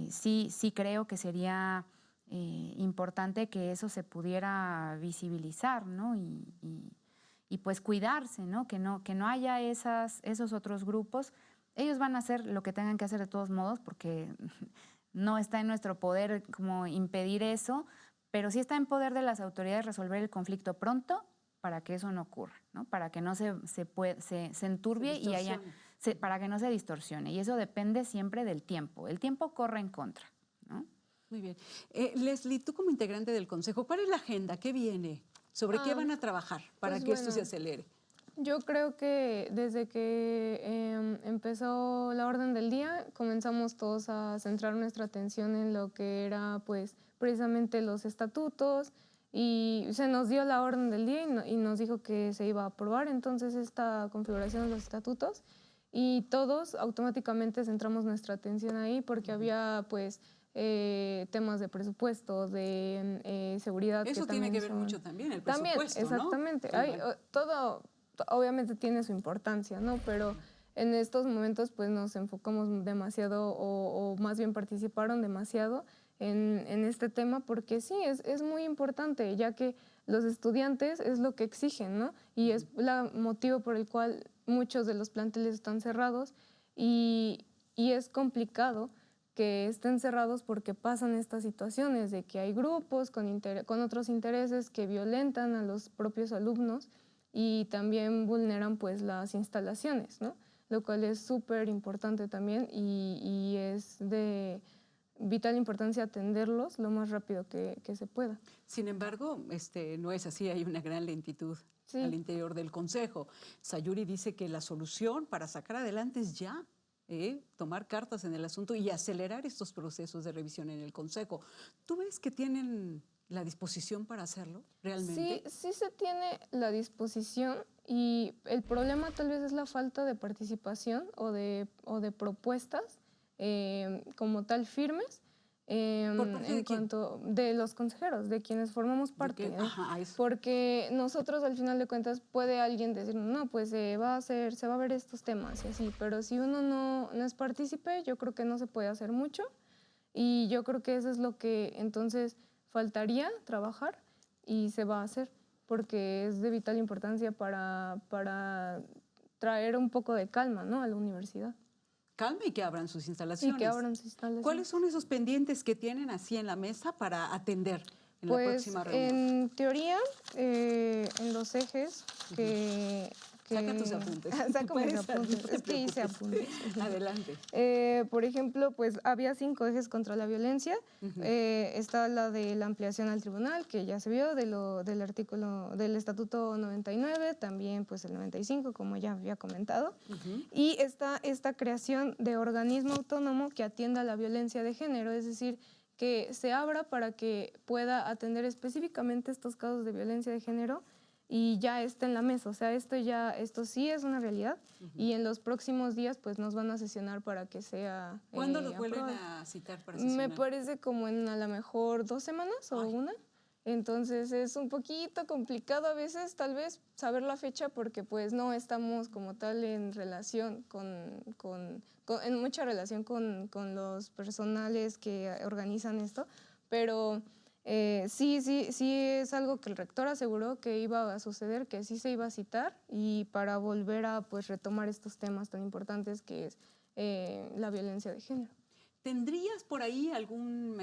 sí creo que sería importante que eso se pudiera visibilizar, ¿no? Y pues cuidarse, ¿no? Que no haya esos otros grupos. Ellos van a hacer lo que tengan que hacer de todos modos porque no está en nuestro poder como impedir eso, pero sí está en poder de las autoridades resolver el conflicto pronto para que eso no ocurra, ¿no? Para que no se enturbie y para que no se distorsione. Y eso depende siempre del tiempo. El tiempo corre en contra, ¿no? Muy bien. Leslie, tú como integrante del Consejo, ¿cuál es la agenda? ¿Qué viene? ¿Sobre qué van a trabajar para que esto se acelere? Yo creo que desde que empezó la orden del día, comenzamos todos a centrar nuestra atención en lo que era pues precisamente los estatutos y se nos dio la orden del día y nos dijo que se iba a aprobar entonces esta configuración de los estatutos y todos automáticamente centramos nuestra atención ahí porque había pues temas de presupuesto, de seguridad. Eso que tiene que ver mucho también, el presupuesto, exactamente. ¿no? Todo obviamente tiene su importancia, ¿no? Pero en estos momentos pues nos enfocamos demasiado o más bien participaron demasiado en este tema porque sí, es muy importante, ya que los estudiantes es lo que exigen, ¿no? Y es el motivo por el cual muchos de los planteles están cerrados y es complicado que estén cerrados porque pasan estas situaciones de que hay grupos con otros intereses que violentan a los propios alumnos y también vulneran pues las instalaciones, ¿no? Lo cual es súper importante también y es de vital importancia atenderlos lo más rápido que se pueda. Sin embargo, no es así, hay una gran lentitud Sí. al interior del Consejo. Sayuri dice que la solución para sacar adelante es ya tomar cartas en el asunto y acelerar estos procesos de revisión en el Consejo. ¿Tú ves que tienen la disposición para hacerlo realmente? Sí se tiene la disposición y el problema tal vez es la falta de participación o de propuestas como tal firmes. ¿Por parte de En quién? cuanto de los consejeros, de quienes formamos parte, ¿no? Ajá, eso. Porque nosotros al final de cuentas puede alguien decir, no, pues se va a ver estos temas y así, pero si uno no es partícipe, yo creo que no se puede hacer mucho y yo creo que eso es lo que entonces faltaría trabajar y se va a hacer, porque es de vital importancia para traer un poco de calma, ¿no?, a la universidad. Calma y que abran sus instalaciones. Y que abran sus instalaciones. ¿Cuáles son esos pendientes que tienen así en la mesa para atender en la Pues próxima reunión? en teoría, en los ejes que Saca tus apuntes. Saco mis apuntes. No te Es que hice preocupes. apuntes. Adelante. Por ejemplo, pues había 5 ejes contra la violencia. Está la de la ampliación al tribunal, que ya se vio, del artículo del Estatuto 99, también pues el 95, como ya había comentado. Y está esta creación de organismo autónomo que atienda la violencia de género, es decir, que se abra para que pueda atender específicamente estos casos de violencia de género y ya está en la mesa. O sea, esto sí es una realidad y en los próximos días pues nos van a sesionar para que sea ¿Cuándo lo vuelven aprobado. a citar para sesionar? Me parece como en a lo mejor 2 semanas o una. Entonces es un poquito complicado a veces tal vez saber la fecha porque pues no estamos como tal en relación en mucha relación con los personales que organizan esto, pero sí es algo que el rector aseguró que iba a suceder, que sí se iba a citar y para volver a pues retomar estos temas tan importantes que es la violencia de género. ¿Tendrías por ahí algún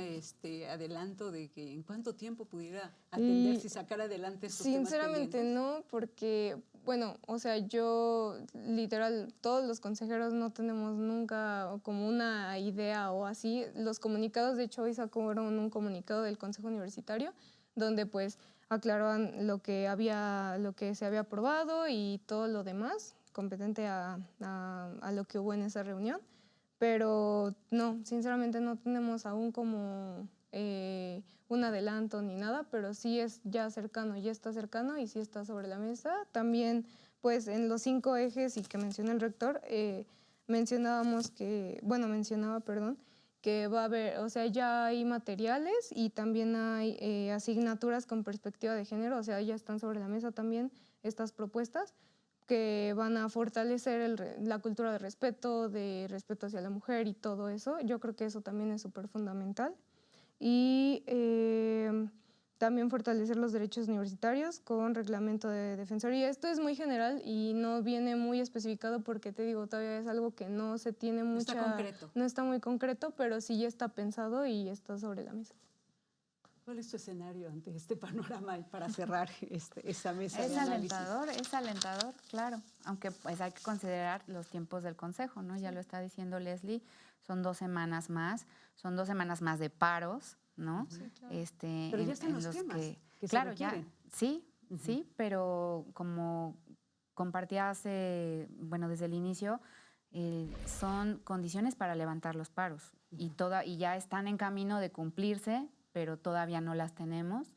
adelanto de que en cuánto tiempo pudiera atenderse y sacar adelante estos temas Sinceramente pendientes? no, porque, bueno, o sea, yo literal, todos los consejeros no tenemos nunca como una idea o así. Los comunicados, de hecho, hoy sacaron un comunicado del Consejo Universitario donde pues aclaraban lo que se había aprobado y todo lo demás competente a lo que hubo en esa reunión. Pero no, sinceramente no tenemos aún como un adelanto ni nada, pero sí es ya cercano y sí está sobre la mesa. También, pues en los 5 ejes y que menciona el rector, mencionaba, que va a haber, o sea, ya hay materiales y también hay asignaturas con perspectiva de género, o sea, ya están sobre la mesa también estas propuestas que van a fortalecer la cultura de respeto hacia la mujer y todo eso. Yo creo que eso también es súper fundamental. Y también fortalecer los derechos universitarios con reglamento de defensoría. Esto es muy general y no viene muy especificado porque, te digo, todavía es algo que no se tiene mucha... No está concreto. No está muy concreto, pero sí ya está pensado y está sobre la mesa. ¿Cuál es tu escenario ante este panorama para cerrar esta mesa de Es análisis? alentador, claro, aunque pues hay que considerar los tiempos del Consejo, ¿no? Ya lo está diciendo Leslie, son 2 semanas más, son 2 semanas más de paros, ¿no? Sí, claro. Pero ya están los temas que claro, se ya, requieren. sí, pero como compartía desde el inicio, son condiciones para levantar los paros y ya están en camino de cumplirse, pero todavía no las tenemos.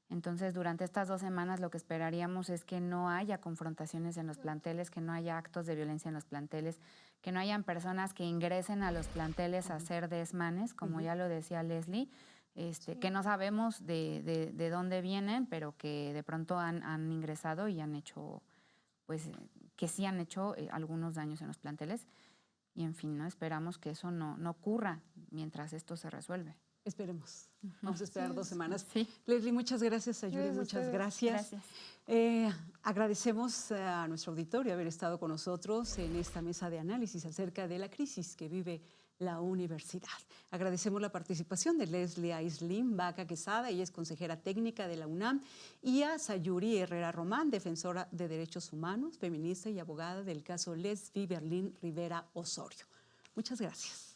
Entonces, durante estas 2 semanas lo que esperaríamos es que no haya confrontaciones en los planteles, que no haya actos de violencia en los planteles, que no hayan personas que ingresen a los planteles a hacer desmanes, como ya lo decía Leslie, que no sabemos de dónde vienen, pero que de pronto han ingresado y han hecho, pues, que sí han hecho algunos daños en los planteles. Y en fin, ¿no? Esperamos que eso no ocurra mientras esto se resuelve. Esperemos. Vamos a esperar 2 semanas. Sí. Leslie, muchas gracias. Sayuri, Gracias a muchas ustedes. gracias. Agradecemos a nuestro auditorio haber estado con nosotros en esta mesa de análisis acerca de la crisis que vive la universidad. Agradecemos la participación de Leslie Aislinn Vaca Quesada, ella es consejera técnica de la UNAM, y a Sayuri Herrera Román, defensora de derechos humanos, feminista y abogada del caso Leslie Berlín Rivera Osorio. Muchas gracias.